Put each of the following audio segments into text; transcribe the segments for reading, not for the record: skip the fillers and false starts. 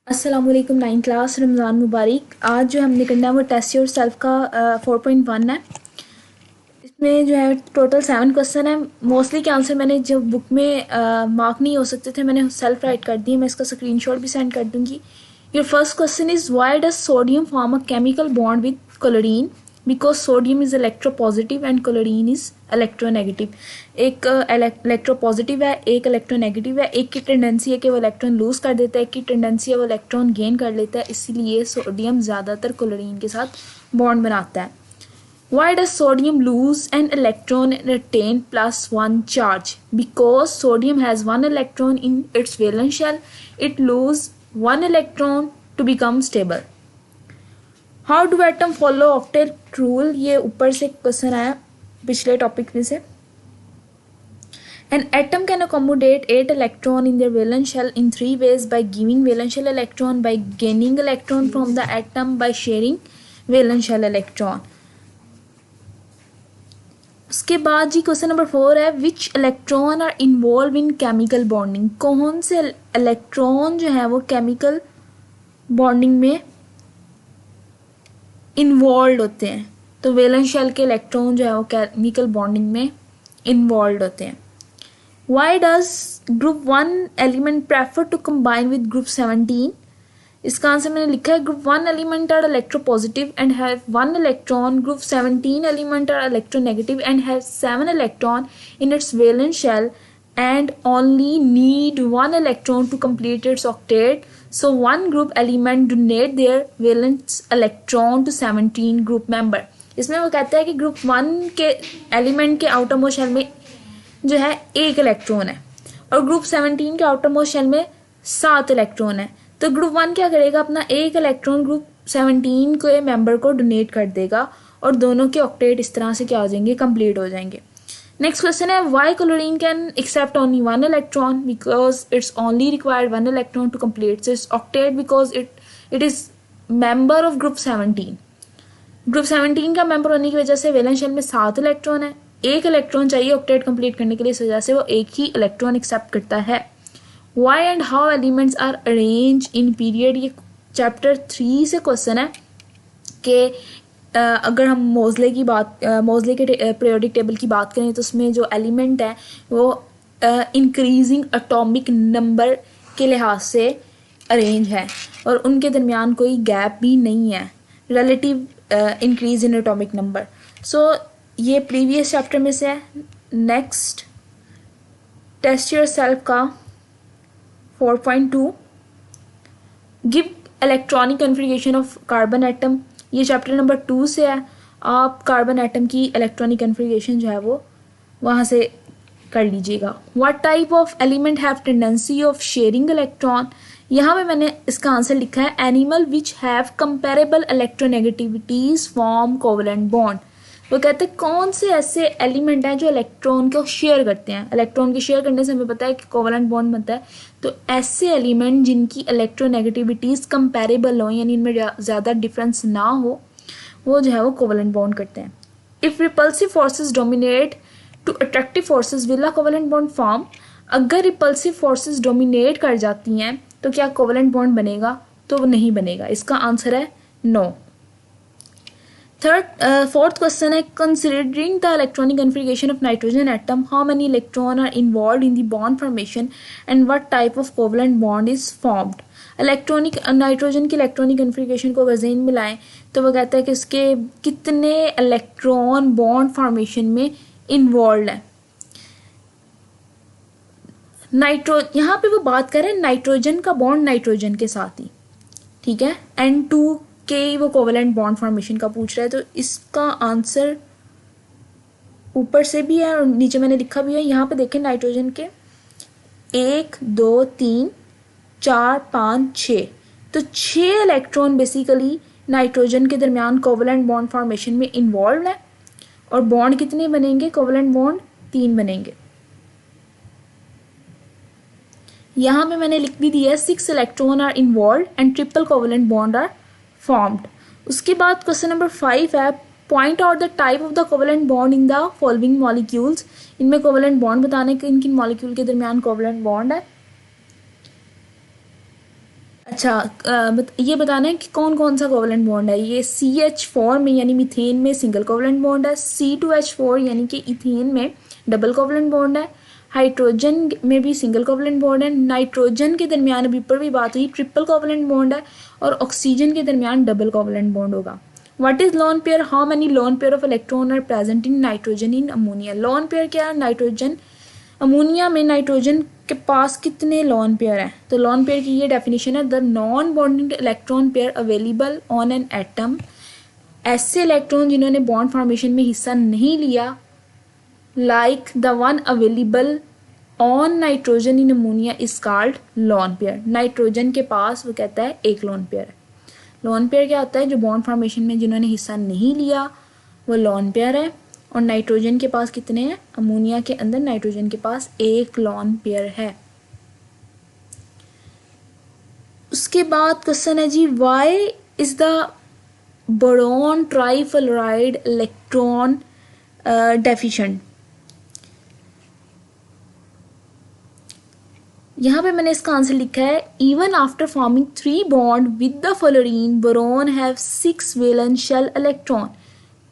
अस्सलामुअलैकुम 9 क्लास रमज़ान मुबारक। आज जो हमने करना है वो टेस्ट योर सेल्फ का 4.1 है। इसमें जो है टोटल 7 क्वेश्चन है। मोस्टली के आंसर मैंने जो बुक में मार्क नहीं हो सकते थे मैंने सेल्फ राइट कर दिए। मैं इसका स्क्रीनशॉट भी सेंड कर दूंगी। Your first question is why does sodium form a chemical bond with chlorine? Because sodium is electropositive and chlorine is electronegative. एक इलेक्ट्रोपॉजिटिव है, एक इलेक्ट्रोनेगेटिव है। एक की टेंडेंसी है कि वो इलेक्ट्रॉन लूज कर देता है, एक की टेंडेंसी है वो इलेक्ट्रॉन गेन कर लेता है। इसीलिए सोडियम ज़्यादातर क्लोरीन के साथ बॉन्ड बनाता है। Why does sodium lose an electron and attain +1 charge? Because sodium has one electron in its valence shell. It loses one electron to become stable. How do atom follow octet rule? ये ऊपर से question आया पिछले topic में से. An atom can accommodate 8 electrons in their valence shell in 3 ways: by giving valence shell electron, by gaining electron from the atom, by sharing valence shell electron. उसके बाद जी question number 4 है which electron are involve in chemical bonding? कौन से electron जो है वो chemical bonding में involve होते हैं? तो वैलेंस शेल के इलेक्ट्रॉन जो है वो केमिकल बॉन्डिंग में इन्वॉल्व होते हैं. Why does group 1 element prefer to combine with group 17? इसका आंसर मैंने लिखा है group 1 element are electropositive and have 1 electron. Group 17 element are electronegative and have 7 electron in its valence shell and only need 1 electron to complete its octet. So one group element donate their valence electron to 17 group member. इसमें वो कहता है कि group 1 के element के outer most shell में जो है 1 इलेक्ट्रॉन है और ग्रुप 17 के आउटर मोस्ट शेल में 7 इलेक्ट्रॉन है. तो ग्रुप 1 क्या करेगा, अपना 1 इलेक्ट्रॉन ग्रुप 17 के मेंबर को डोनेट कर देगा और दोनों के ऑक्टेट इस तरह से क्या हो जाएंगे, कंप्लीट हो जाएंगे. नेक्स्ट क्वेश्चन है why chlorine can accept only 1 electron? Because it's only required 1 electron to complete its octet because it is member of group 17. Group 17 का मेंबर होने की वजह से वैलेंस शेल में 7 इलेक्ट्रॉन है, 1 इलेक्ट्रॉन चाहिए ऑक्टेट कंप्लीट करने के लिए, इस वजह से वो 1 ही इलेक्ट्रॉन एक्सेप्ट करता है. Why and how elements are arranged in period? ये चैप्टर 3 से क्वेश्चन है कि अगर हम मोज़ले के पीरियोडिक टेबल की बात करें तो उसमें जो एलिमेंट है वो इंक्रीजिंग एटॉमिक नंबर के लिहाज से अरेंज है और उनके दरमियान कोई गैप भी नहीं है, relative increase in atomic number. So ये प्रीवियस चैप्टर में से है. नेक्स्ट टेस्ट योर सेल्फ का 4.2 give electronic configuration of carbon atom. ये चैप्टर नंबर 2 से है. आप कार्बन एटम की इलेक्ट्रॉनिक कन्फिगरेशन जो है वो वहाँ से कर लीजिएगा. What type of element have tendency of sharing electron? यहाँ पे मैंने इसका आंसर लिखा है animal which have comparable electronegativities form covalent bond. वो कहते हैं कौन से ऐसे एलिमेंट हैं जो इलेक्ट्रॉन को शेयर करते हैं. इलेक्ट्रॉन के शेयर करने से हमें पता है कि कोवलेंट बॉन्ड बनता है. तो ऐसे एलिमेंट जिनकी इलेक्ट्रोनेगेटिविटीज कंपेरेबल हो यानी इनमें ज़्यादा डिफरेंस ना हो वो जो है वो कोवलेंट बॉन्ड करते हैं. If repulsive forces dominate to attractive forces will a covalent bond form? अगर रिपल्सिव फोर्सेस डोमिनेट कर जाती हैं तो क्या कोवलेंट बॉन्ड बनेगा? तो वो नहीं बनेगा. इसका आंसर है नो. फोर्थ क्वेश्चन है considering the electronic configuration of nitrogen atom how many electron are involve in the bond formation and what type of covalent bond is formed? Nitrogen की electronic configuration को अगर ज़हन में लाएं तो वो कहता है कि उसके कितने इलेक्ट्रॉन बॉन्ड फॉर्मेशन में इन्वॉल्व है. यहाँ पे वो बात करें नाइट्रोजन का बॉन्ड नाइट्रोजन के साथ ही, ठीक है, N2 के वो कोवलेंट बॉन्ड फॉर्मेशन का पूछ रहा है. तो इसका आंसर ऊपर से भी है और नीचे मैंने लिखा भी है. यहाँ पे देखें नाइट्रोजन के 1 2 3 4 5 6, तो 6 इलेक्ट्रॉन बेसिकली नाइट्रोजन के दरमियान कोवलेंट बॉन्ड फॉर्मेशन में इन्वॉल्व है. और बॉन्ड कितने बनेंगे? कोवलेंट बॉन्ड 3 बनेंगे. यहाँ पे मैंने लिख भी दिया है 6 electron are involve and triple covalent bond are formed. उसके बाद क्वेश्चन नंबर 5 है point out the type of the covalent bond in the following molecules. इनमें कोवलेंट बॉन्ड बताने के किन किन मॉलिक्यूल के दरमियान कोवलेंट बॉन्ड है. अच्छा, ये बताना है कि कौन कौन सा कोवलेंट बॉन्ड है। ये CH4 में यानी मीथेन में सिंगल कोवलेंट बॉन्ड है, C2H4 यानी कि इथेन में डबल कोवलेंट बॉन्ड है, हाइड्रोजन में भी सिंगल कोवलेंट बॉन्ड है, नाइट्रोजन के दरमियान अभी ऊपर भी बात हुई ट्रिपल कोवलेंट बॉन्ड है, और ऑक्सीजन के दरमियान डबल कोवलेंट बॉन्ड होगा। What is lone pair? How many lone pair of electron are present in nitrogen in ammonia? Lone pair क्या है? नाइट्रोजन, अमोनिया में नाइट्रोजन के पास कितने लोन पेयर हैं? तो लोन पेयर की ये डेफिनेशन है, the non bonded electron pair available on an atom. ऐसे इलेक्ट्रॉन जिन्होंने बॉन्ड फॉर्मेशन में हिस्सा नहीं लिया, like the one available on nitrogen in ammonia is called lone pair. Nitrogen के पास वो कहता है एक लोन पेयर है। लोन पेयर क्या होता है? जो बॉन्ड फॉर्मेशन में जिन्होंने हिस्सा नहीं लिया वो लोन पेयर है। और नाइट्रोजन के पास कितने हैं? अमोनिया के अंदर नाइट्रोजन के पास एक लोन पेयर है। उसके बाद क्वेश्चन है G, why is the boron trifluoride electron deficient? यहाँ पे मैंने इसका आंसर लिखा है, even after forming 3 bond with the fluorine boron have 6 valence shell electron.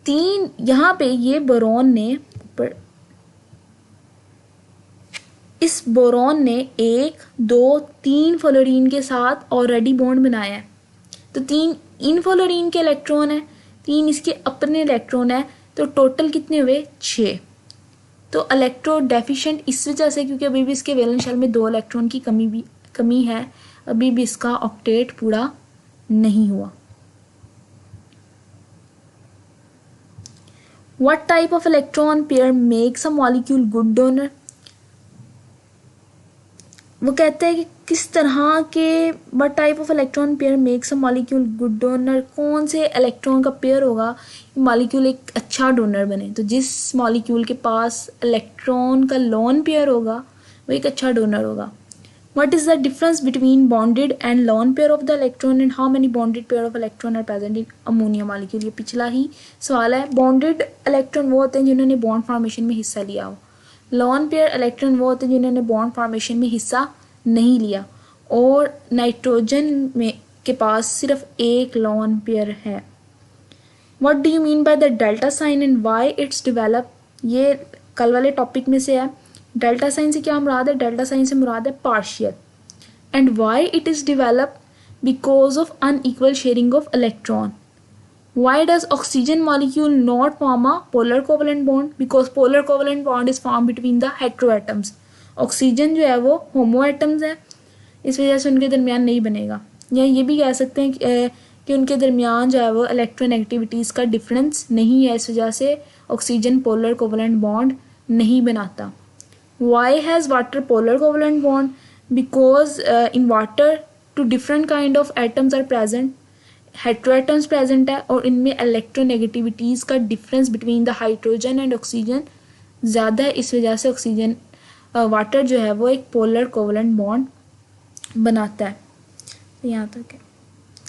3 यहाँ पे ये बोरॉन ने इस बोरॉन ने 1 2 3 फ्लोरीन के साथ ऑलरेडी बॉन्ड बनाया है। तो 3 इन फ्लोरीन के इलेक्ट्रॉन है, 3 इसके अपने इलेक्ट्रॉन है, तो टोटल कितने हुए? 6। तो इलेक्ट्रो डेफिशिएंट इस वजह से क्योंकि अभी भी इसके वैलेंस शेल में 2 इलेक्ट्रॉन की कमी है, अभी भी इसका ऑक्टेट पूरा नहीं हुआ। What type of electron pair makes a molecule good donor? वो कहते हैं कि किस तरह के what type of electron pair makes a molecule good donor? कौन से इलेक्ट्रॉन का पेयर होगा मॉलिक्यूल एक अच्छा डोनर बने? तो जिस मॉलिक्यूल के पास इलेक्ट्रॉन का लोन पेयर होगा वो एक अच्छा डोनर होगा। What is the difference between bonded and lone pair of the electron and how many bonded pair of electron are present in ammonia molecule? ये पिछला ही सवाल है। बॉन्डेड इलेक्ट्रॉन वो होते हैं जिन्होंने बॉन्ड फॉर्मेशन में हिस्सा लिया हो, लॉन पेयर इलेक्ट्रॉन वो होते हैं जिन्होंने बॉन्ड फॉर्मेशन में हिस्सा नहीं लिया, और नाइट्रोजन में के पास सिर्फ एक लॉन पेयर है। What do you mean by the delta sign and why it's developed? ये कल वाले टॉपिक में से है। डेल्टा साइन से क्या मुराद है? डेल्टा साइन से मुराद है partial. And why it is develop? Because of unequal sharing of electron. Why does oxygen molecule not form a polar covalent bond? Because polar covalent bond is form between the hetero atoms. Oxygen जो है वो होमो atoms है, इस वजह से उनके दरमियान नहीं बनेगा। या ये भी कह सकते हैं कि उनके दरमियान जो है वो इलेक्ट्रोनेगेटिविटीज़ का डिफरेंस नहीं है, इस वजह से ऑक्सीजन पोलर कोवलेंट बॉन्ड नहीं बनाता। Why has water polar covalent bond? Because in water two different kind of atoms are present. Heteroatoms present है और इनमें इलेक्ट्रोनेगेटिविटीज़ का difference between the hydrogen and oxygen ज़्यादा है, इस वजह से ऑक्सीजन वाटर जो है वो एक पोलर कोवलेंट बॉन्ड बनाता है। यहाँ तक है।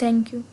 Thank you.